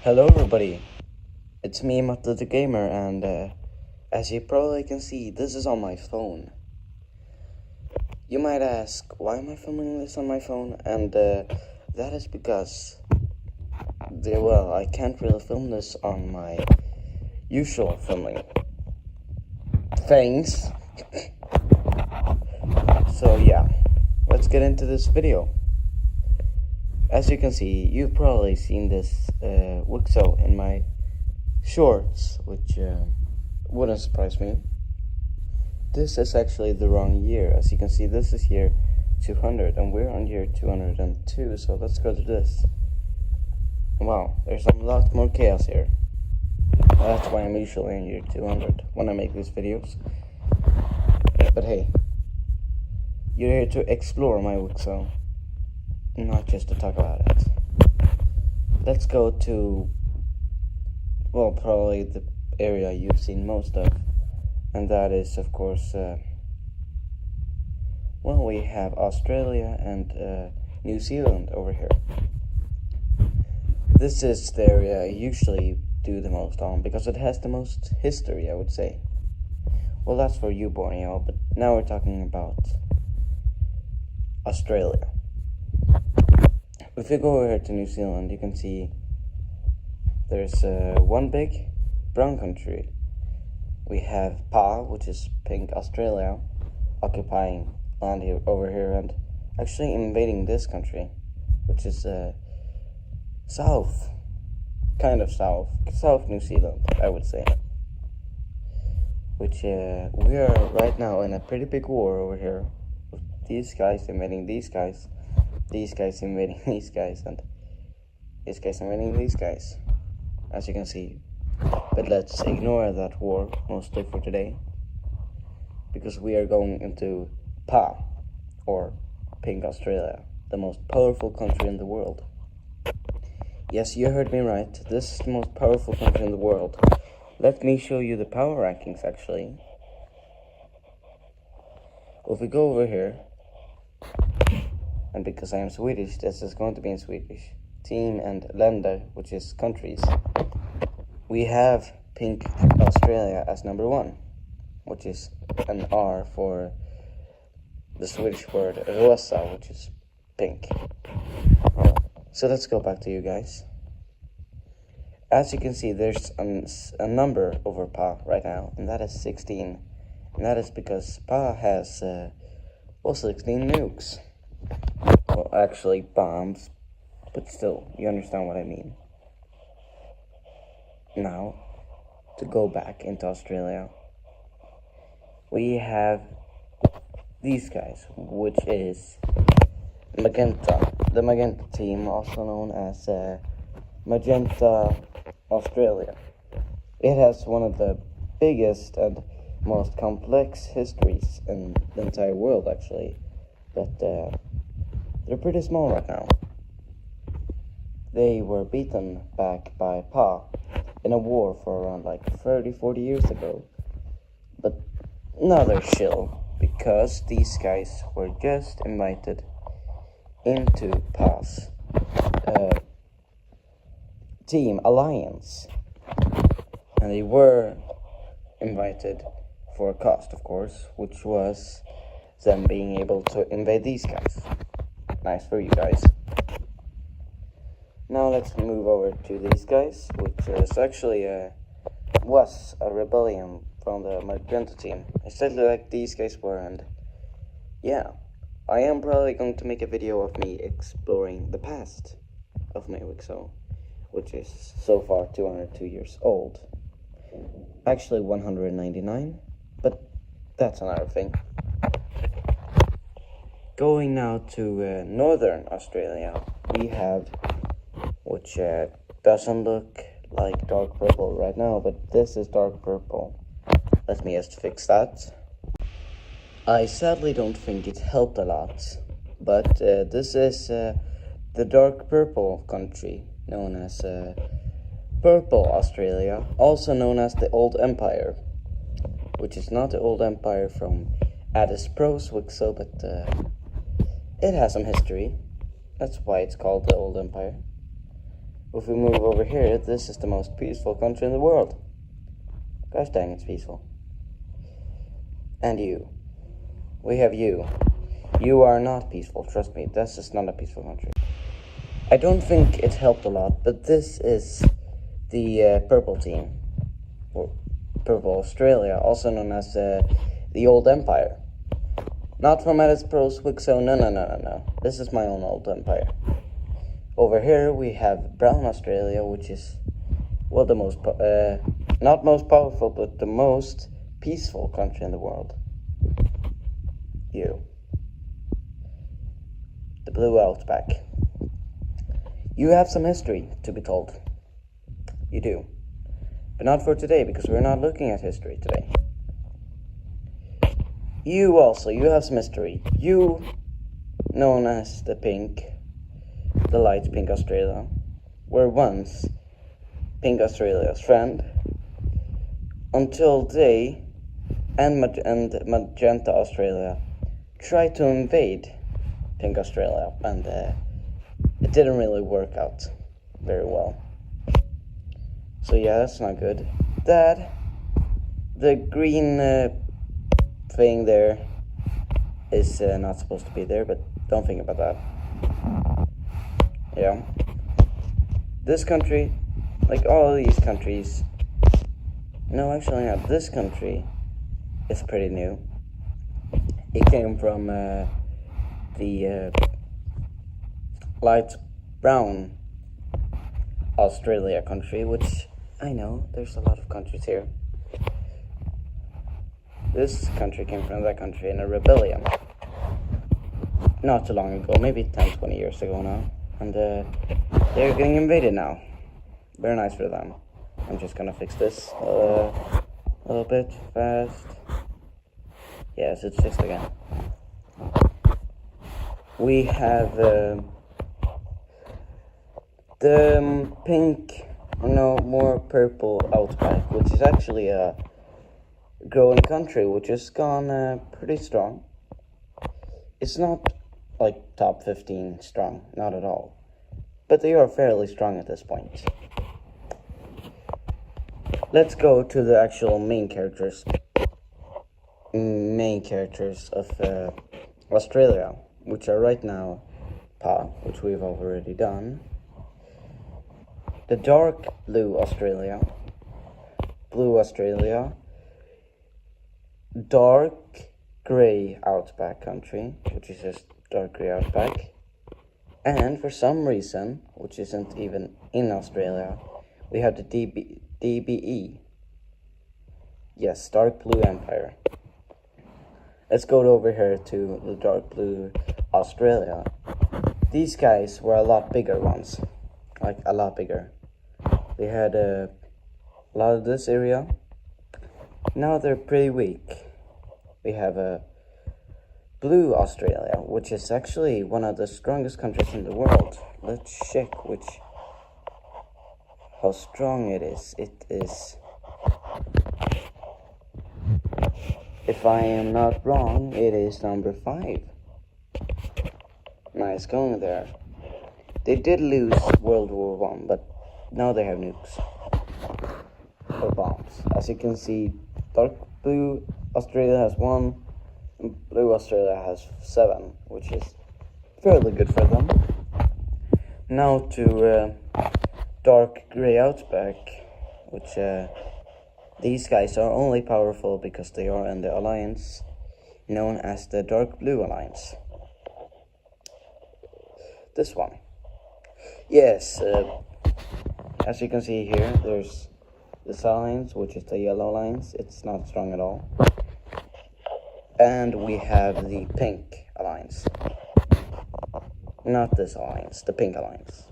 Hello everybody, it's me Mato the Gamer, and as you probably can see, this is on my phone. You might ask, why am I filming this on my phone? And that is because, I can't really film this on my usual filming things. So yeah, let's get into this video. As you can see, you've probably seen this WICSO in my shorts, which wouldn't surprise me. This is actually the wrong year. As you can see, this is year 200 and we're on year 202, so let's go to this. Wow, there's a lot more chaos here. That's why I'm usually in year 200 when I make these videos. But hey, you're here to explore my WICSO, not just to talk about it. Let's go to, probably the area you've seen most of, and that is, of course, we have Australia and New Zealand over here. This is the area I usually do the most on, because it has the most history, I would say. Well, that's for you, Borneo, but now we're talking about Australia. If you go over here to New Zealand, you can see there's one big brown country. We have PA, which is pink Australia, occupying land over here and actually invading this country, which is south New Zealand, I would say. Which we are right now in a pretty big war over here, with these guys invading these guys invading these guys, and these guys invading these guys, as you can see. But let's ignore that war, mostly for today, because we are going into PA, or Pink Australia, the most powerful country in the world. Yes, you heard me right, this is the most powerful country in the world. Let me show you the power rankings, actually. If we go over here, and because I am Swedish, this is going to be in Swedish. Team and länder, which is countries. We have Pink Australia as number 1, which is an R for the Swedish word rosa, which is pink. So let's go back to you guys. As you can see, there's a number over PA right now, and that is 16. And that is because PA has 16 nukes. Well, actually bombs, but still, you understand what I mean. Now, to go back into Australia, we have these guys, which is Magenta. The Magenta team, also known as Magenta Australia. It has one of the biggest and most complex histories in the entire world, actually. But they're pretty small right now. They were beaten back by PA in a war for around 30-40 years ago. But now they're chill, because these guys were just invited into PA's team alliance. And they were invited for a cost, of course, which was them being able to invade these guys. Nice for you guys. Now let's move over to these guys, which is actually was a rebellion from the Magenta team, exactly like these guys were. And yeah, I am probably going to make a video of me exploring the past of my WICSO, which is so far 202 years old. Actually 199, but that's another thing. Going now to Northern Australia, we have, which doesn't look like dark purple right now, but this is dark purple. Let me just fix that. I sadly don't think it helped a lot, but this is the dark purple country, known as Purple Australia, also known as the Old Empire, which is not the Old Empire from Addis Pro's WICSO, but it has some history. That's why it's called the Old Empire. If we move over here, this is the most peaceful country in the world. Gosh dang, it's peaceful. And you. We have you. You are not peaceful, trust me. This is not a peaceful country. I don't think it helped a lot, but this is the purple team. Or Purple Australia, also known as the Old Empire. Not from Mato WICSO, no. This is my own old empire. Over here we have Brown Australia, which is, well, the most, not most powerful, but the most peaceful country in the world. You. The Blue Outback. You have some history to be told. You do. But not for today, because we're not looking at history today. You have some history. You, known as the light pink Australia, were once Pink Australia's friend, until they and Magenta Australia tried to invade Pink Australia, and it didn't really work out very well. So yeah, that's not good. The green thing there is not supposed to be there, but don't think about that. Yeah. This country, like all of these countries, no, actually not. This country is pretty new. It came from the light brown Australia country, which I know there's a lot of countries here. This country came from that country in a rebellion not too long ago, maybe 10-20 years ago now, and they're getting invaded now. Very nice for them. I'm just gonna fix this a little bit fast. Yes, it's fixed again. We have the pink, more purple outback, which is actually a growing country, which has gone pretty strong. It's not like top 15 strong, not at all, but they are fairly strong at this point. Let's go to the actual main characters of Australia, which are right now which we've already done. The dark blue Australia, dark grey outback country, which is just dark grey outback, and for some reason, which isn't even in Australia, we have the DBE. Yes, dark blue empire. Let's go over here to the dark blue Australia. These guys were a lot bigger ones, like a lot bigger. They had a lot of this area. Now they're pretty weak. We have a blue Australia, which is actually one of the strongest countries in the world. Let's check how strong it is. It is, if I am not wrong, it is number 5. Nice going there. They did lose World War I, but now they have nukes or bombs. As you can see, dark blue Australia has 1, and blue Australia has 7, which is fairly good for them. Now to dark grey outback, which these guys are only powerful because they are in the alliance known as the Dark Blue Alliance. This one. Yes, as you can see here, there's this alliance, which is the yellow alliance. It's not strong at all. And we have the pink alliance. Not this alliance, the pink alliance.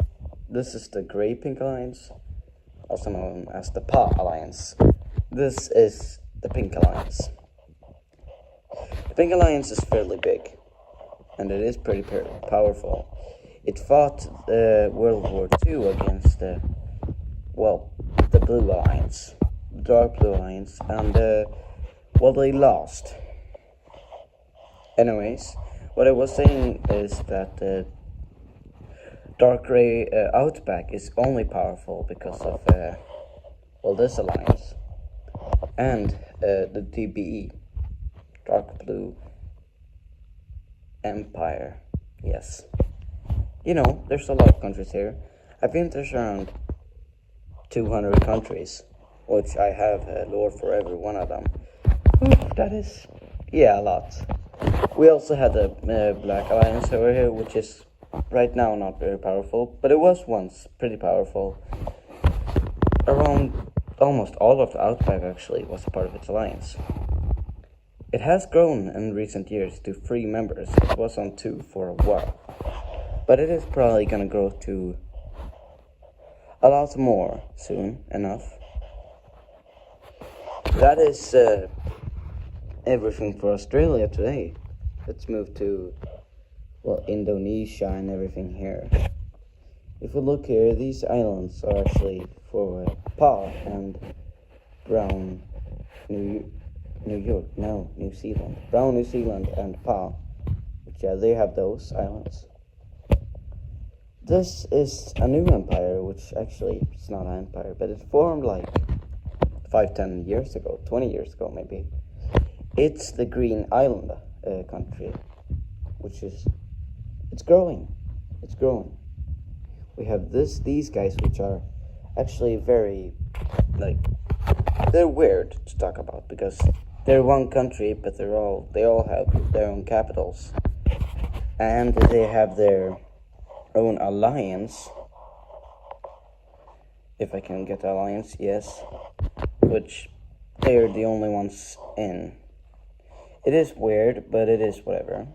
This is the grey pink alliance, also known as the PA alliance. This is the pink alliance. The pink alliance is fairly big, and it is pretty powerful. It fought World War II against the Blue Alliance, the Dark Blue Alliance, and they lost. Anyways, what I was saying is that dark gray outback is only powerful because of well, this alliance and the DBE, dark blue empire. Yes, you know, there's a lot of countries here. I think there's around 200 countries, which I have lore for every one of them. That is, yeah, a lot. We also had the Black Alliance over here, which is right now not very powerful, but it was once pretty powerful. Around almost all of the Outback actually was a part of its alliance. It has grown in recent years to 3 members. It was on 2 for a while, but it is probably gonna grow to a lot more soon enough. That is everything for Australia today. Let's move to, well, Indonesia and everything here. If we look here, these islands are actually for Pa and Brown New Zealand. Brown New Zealand and Pa, which they have those islands. This is a new empire, which actually it's not an empire, but it formed like 5-10 years ago, 20 years ago maybe. It's the Green Island country, which is, it's growing. We have these guys, which are actually very, like, they're weird to talk about because they're one country, but they all have their own capitals, and they have their own alliance. If I can get the alliance, yes, which they're the only ones in. It is weird, but it is whatever.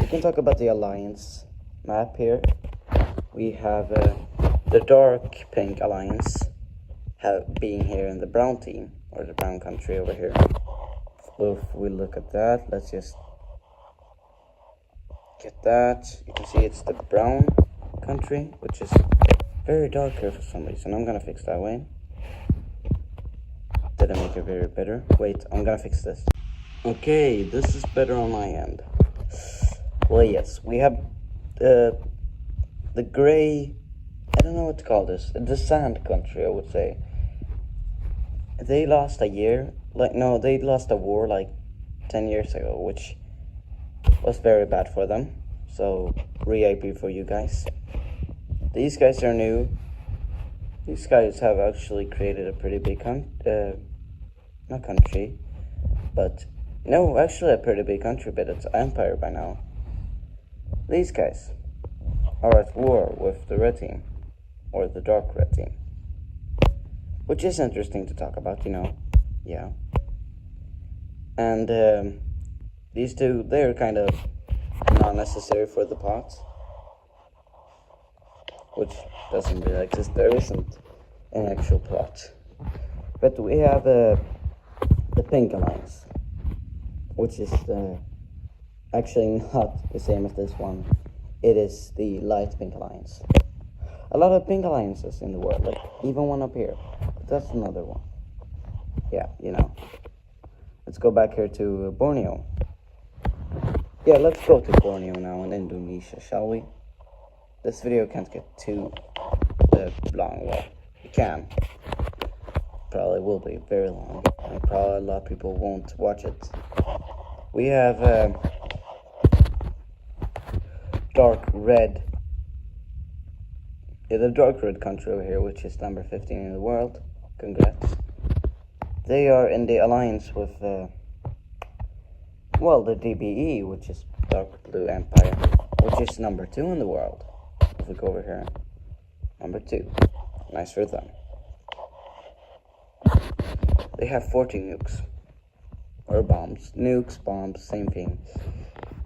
We can talk about the alliance map here. We have the dark pink alliance being here in the brown team, or the brown country over here. If we look at that, let's just get that. You can see it's the brown country, which is very dark here for some reason. I'm gonna fix that way. Did I make it very better? Wait, I'm gonna fix this. Okay, this is better on my end. Well, yes, we have the gray, I don't know what to call this, the sand country, I would say. They lost a year, they lost a war like 10 years ago, which was very bad for them. So, RIP for you guys. These guys are new. These guys have actually created a pretty big not country, but no, actually a pretty big country, but it's an empire by now. These guys are at war with the red team, or the dark red team, which is interesting to talk about, you know. Yeah. And these two, they're kind of not necessary for the pot, which doesn't really exist. There isn't an actual plot. But we have the pink alliance, which is actually not the same as this one. It is the light pink alliance. A lot of pink alliances in the world, like even one up here. But that's another one. Yeah, you know. Let's go back here to Borneo. Yeah, let's go to Borneo now in Indonesia, shall we? This video can't get too long. Well, it can. Probably will be very long. And probably a lot of people won't watch it. We have dark red. Yeah, the dark red country over here, which is number 15 in the world. Congrats. They are in the alliance with, well, the DBE, which is Dark Blue Empire, which is number 2 in the world. If we go over here, number 2. Nice for them. They have 14 nukes. Or bombs. Nukes, bombs, same thing.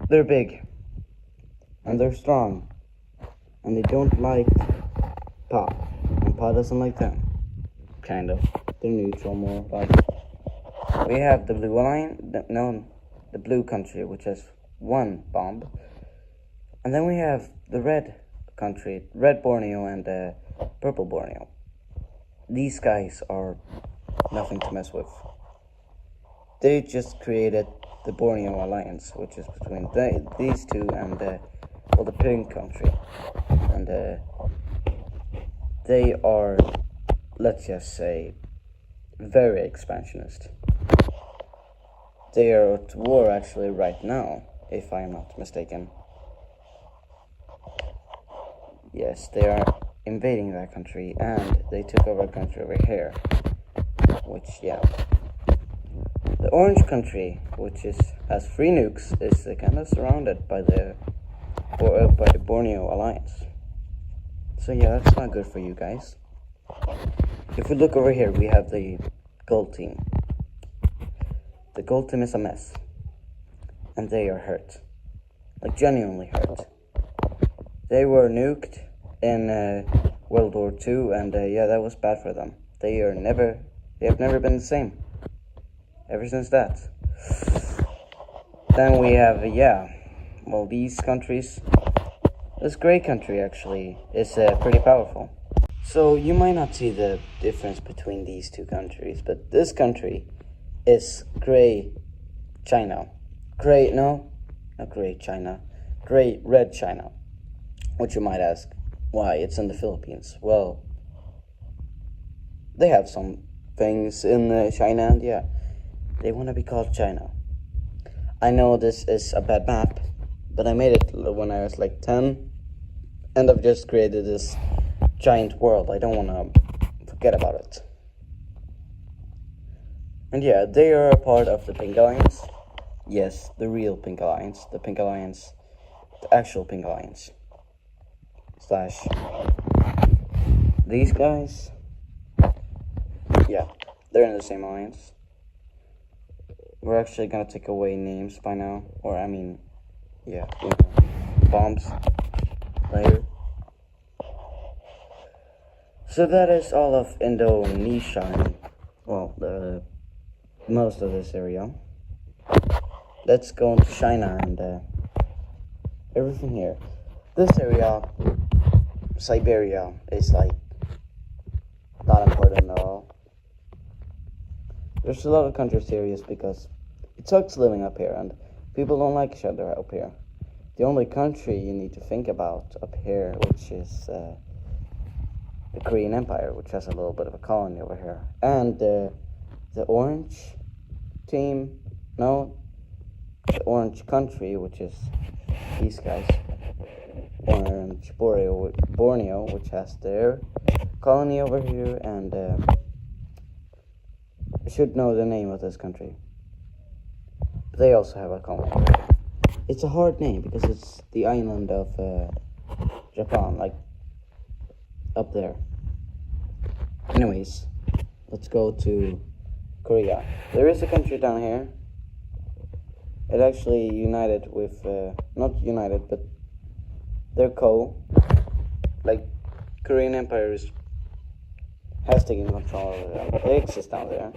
They're big. And they're strong. And they don't like Pa. And Pa doesn't like them. Kind of. They're neutral more. Like, we have the blue line. The blue country, which has 1 bomb. And then we have the red country. Red Borneo and purple Borneo. These guys are nothing to mess with. They just created the Borneo Alliance, which is between these two and well, the pink country, and they are, let's just say, very expansionist. They are at war actually right now, if I am not mistaken. Yes, they are invading that country, and they took over a country over here, which, yeah. The orange country, which has 3 nukes, is kind of surrounded by the Borneo alliance. So yeah, that's not good for you guys. If we look over here, we have the gold team. The gold team is a mess, and they are hurt, like genuinely hurt. They were nuked in World War II, and yeah, that was bad for them. They have never been the same ever since that. Then we have, these countries. This gray country actually is pretty powerful. So you might not see the difference between these two countries, but this country is gray China. Red China. Which you might ask, why? It's in the Philippines. Well, they have some things in China, and yeah, they want to be called China. I know this is a bad map, but I made it when I was like 10, and I've just created this giant world. I don't want to forget about it. And yeah, they are a part of the Pink Alliance. Yes, the real Pink Alliance. The Pink Alliance. The actual Pink Alliance. / these guys. Yeah, they're in the same alliance. We're actually gonna take away names by now. Or, I mean, yeah, bombs later. So that is all of Indonesia. Well, most of this area. Let's go into China and everything here. This area, Siberia, is like not important at all. There's a lot of countries serious because it sucks living up here and people don't like each other up here. The only country you need to think about up here, which is the Korean Empire, which has a little bit of a colony over here, and the orange team, the orange country, which is these guys, orange Borneo, which has their colony over here, and I should know the name of this country. But they also have a colony over here. It's a hard name because it's the island of Japan, like up there. Anyways, let's go to Korea. There is a country down here. It actually united with, not united, but they're like Korean Empire has taken control over them. They exist down there.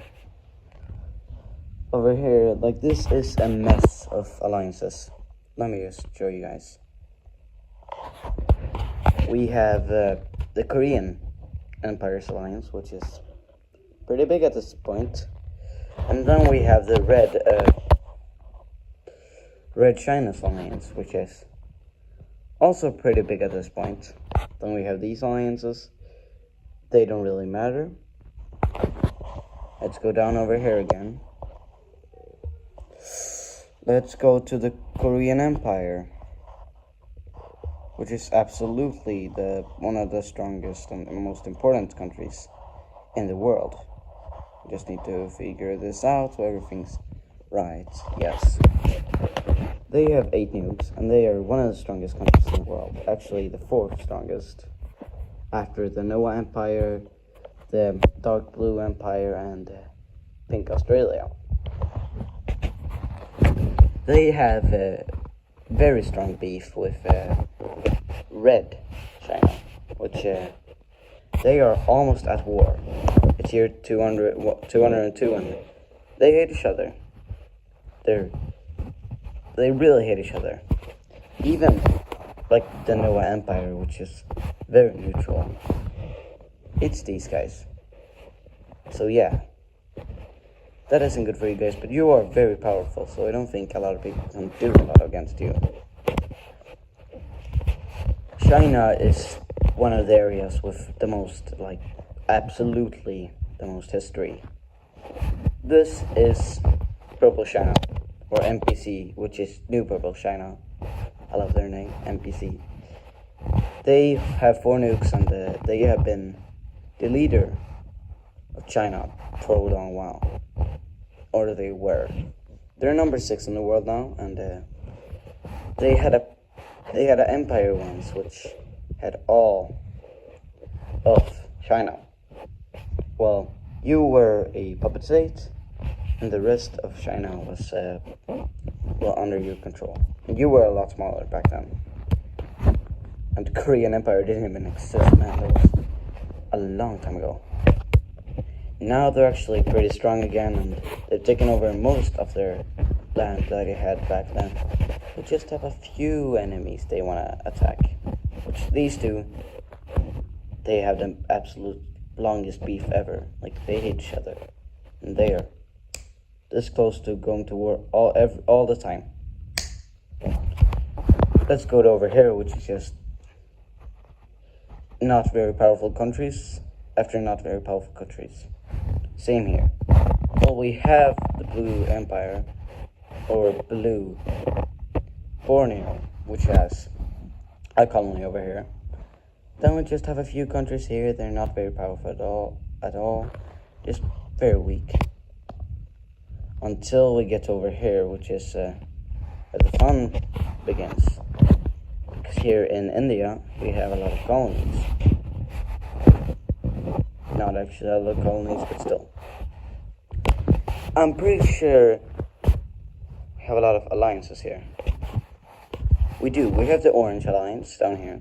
Over here, like this is a mess of alliances. Let me just show you guys. We have the Korean Empire's alliance, which is pretty big at this point. And then we have the Red China's alliance, which is also pretty big at this point. Then we have these alliances. They don't really matter. Let's go down over here again. Let's go to the Korean Empire, which is absolutely one of the strongest and most important countries in the world. We just need to figure this out so everything's right. Yes. They have 8 nukes, and they are one of the strongest countries in the world. Actually, the 4th strongest, after the Noah Empire, the Dark Blue Empire, and Pink Australia. They have a very strong beef with Red China, which they are almost at war. It's year 202, and they hate each other. They really hate each other. Even like the Noah Empire, which is very neutral. It's these guys. So yeah, that isn't good for you guys, but you are very powerful, so I don't think a lot of people can do a lot against you. China is one of the areas with the most, like, absolutely the most history. This is Purple China, or NPC, which is New Purple China. I love their name, NPC. They have 4 nukes, and they have been the leader of China for a long while. Or they were. They're number 6 in the world now, and they had an empire once which had all of China. Well, you were a puppet state, and the rest of China was well under your control. And you were a lot smaller back then. And the Korean Empire didn't even exist, man. That was a long time ago. Now they're actually pretty strong again, and they've taken over most of their land that they had back then. They just have a few enemies they want to attack. Which these two, they have the absolute longest beef ever. Like, they hate each other. And they are this close to going to war all the time. Let's go to over here, which is just not very powerful countries after not very powerful countries. Same here. Well, we have the Blue Empire, or Blue Borneo, which has a colony over here. Then we just have a few countries here. They're not very powerful at all. Just very weak. Until we get over here, which is where the fun begins. Because here in India, we have a lot of colonies. Not actually a lot of colonies, but still. I'm pretty sure we have a lot of alliances here. We do. We have the Orange Alliance down here.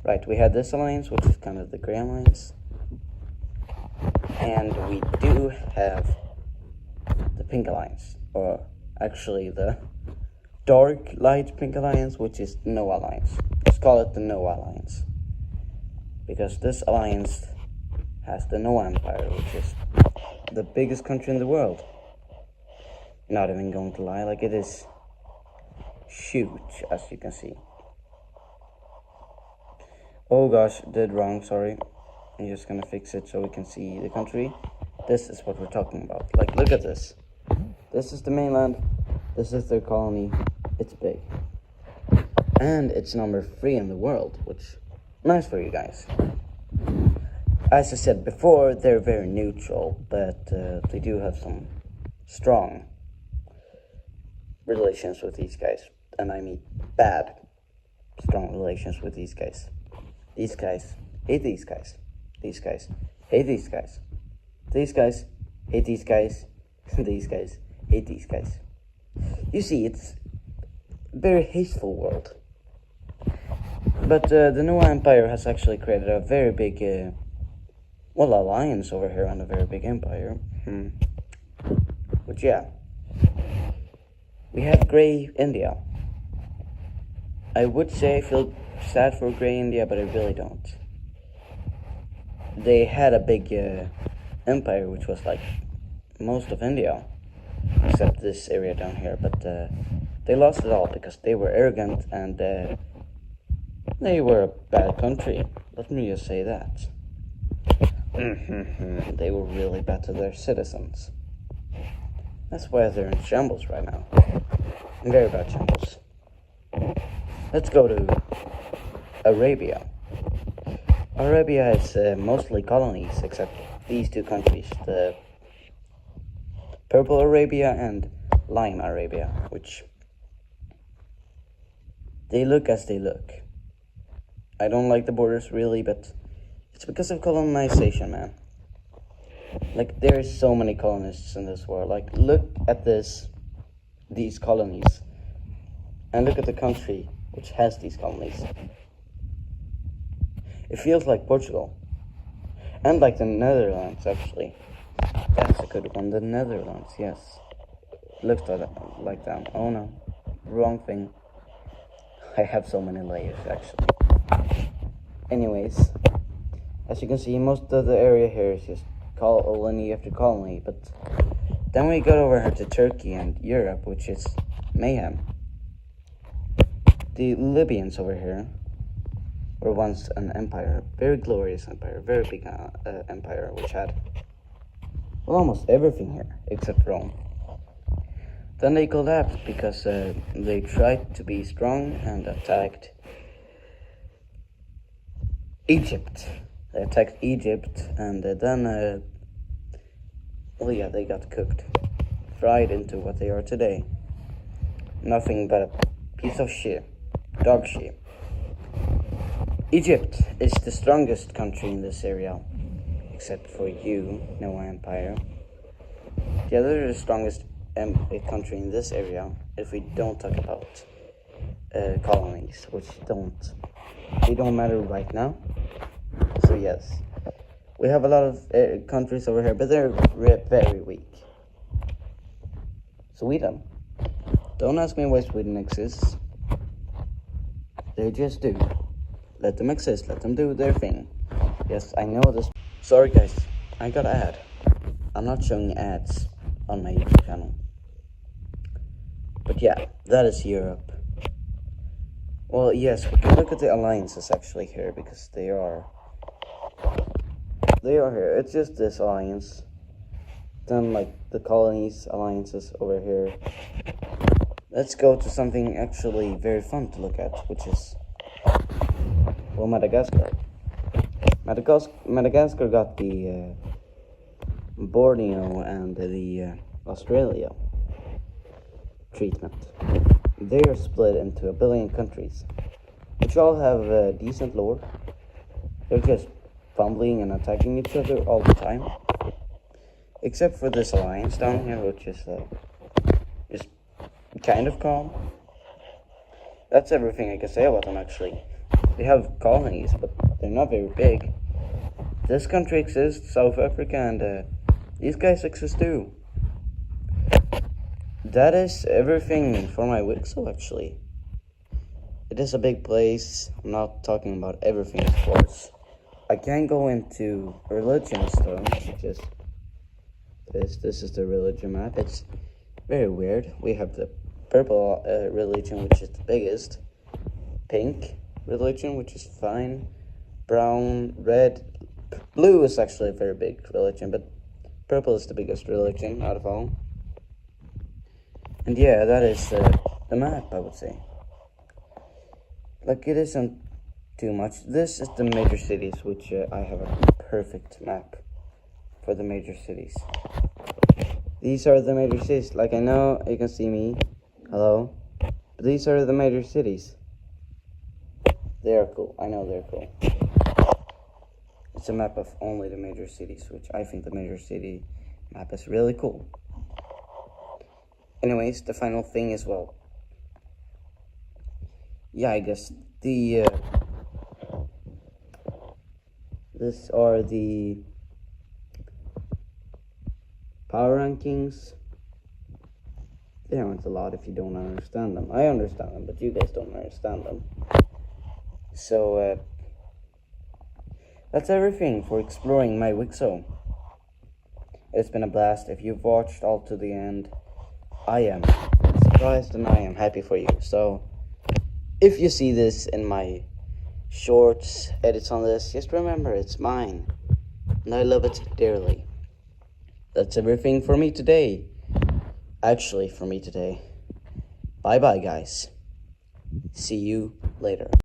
Right, we have this alliance, which is kind of the Grey Alliance. And we do have the Pink Alliance, or actually the Dark Light Pink Alliance, which is No Alliance. Let's call it the No Alliance. Because this alliance has the No Empire, which is the biggest country in the world. Not even going to lie, like, it is huge, as you can see. Oh gosh, did wrong, sorry. I'm just gonna fix it so we can see the country. This is what we're talking about. Like, look at this. This is the mainland. This is their colony. It's big. And it's number 3 in the world, which, nice for you guys. As I said before, they're very neutral, but they do have some strong relations with these guys. And I mean bad, strong relations with these guys. These guys hate these guys. These guys hate these guys. These guys hate these guys. These guys hate these guys. You see, it's a very hateful world. But the new empire has actually created a very big, alliance over here and a very big empire. But yeah, we have Grey India. I would say I feel sad for Grey India, but I really don't. They had a big empire, which was like most of India, except this area down here. But they lost it all because they were arrogant and they were a bad country. Let me just say that. They were really bad to their citizens. That's why they're in shambles right now. In very bad shambles. Let's go to Arabia. Arabia is mostly colonies, except these 2 countries, the Purple Arabia and Lime Arabia, which they look as they look. I don't like the borders really, but it's because of colonization, man. Like, there's so many colonists in this world. Like, look at these colonies, and look at the country which has these colonies. It feels like Portugal. And like the Netherlands, actually. That's a good one, the Netherlands, yes. Looks like that. Oh no, wrong thing. I have so many layers, actually. Anyways, as you can see, most of the area here is just colony after colony. But then we go over here to Turkey and Europe, which is mayhem. The Libyans over here were once an empire, very glorious empire, very big empire, which had almost everything here except Rome. Then they collapsed because they tried to be strong and attacked Egypt. They attacked Egypt, and then, well, yeah, they got cooked, fried into what they are today. Nothing but a piece of shit, dog shit. Egypt is the strongest country in this area, except for you, Noah Empire. The other strongest country in this area, if we don't talk about colonies, which they don't matter right now. So yes, we have a lot of countries over here, but they're very weak. Sweden. Don't ask me why Sweden exists. They just do. Let them exist. Let them do their thing. Yes, I know this. Sorry guys, I got an ad. I'm not showing ads on my YouTube channel. But yeah, that is Europe. Well, yes, we can look at the alliances actually here, because they are here. It's just this alliance. Then like the colonies alliances over here. Let's go to something actually very fun to look at, which is, well, Madagascar. Madagascar got the Borneo and the Australia treatment. They are split into 1 billion countries, which all have decent lore. They're just fumbling and attacking each other all the time, except for this alliance down here, which is kind of calm. That's everything I can say about them, actually. They have colonies, but they're not very big. This country exists, South Africa, and these guys exist too. That is everything for my WICSO, actually. It is a big place. I'm not talking about everything, of course. I can go into religion stuff, which is this is the religion map. It's very weird. We have the purple religion, which is the biggest. Pink religion, which is fine. Brown, red, blue is actually a very big religion, but purple is the biggest religion out of all. And yeah, that is the map, I would say. Like, it isn't too much. This is the major cities, which I have a perfect map for the major cities. These are the major cities. Like, I know you can see me. Hello. But these are the major cities. They are cool. I know they're cool. It's a map of only the major cities, which I think the major city map is really cool. Anyways, the final thing is, well, yeah, I guess the this are the power rankings. They aren't a lot if you don't understand them. I understand them, but you guys don't understand them. So that's everything for exploring my WICSO. It's been a blast. If you've watched all to the end, I am surprised and I am happy for you. So if you see this in my shorts, edits on this, just remember it's mine, and I love it dearly. That's everything for me today. Actually, for me today. Bye bye, guys. See you later.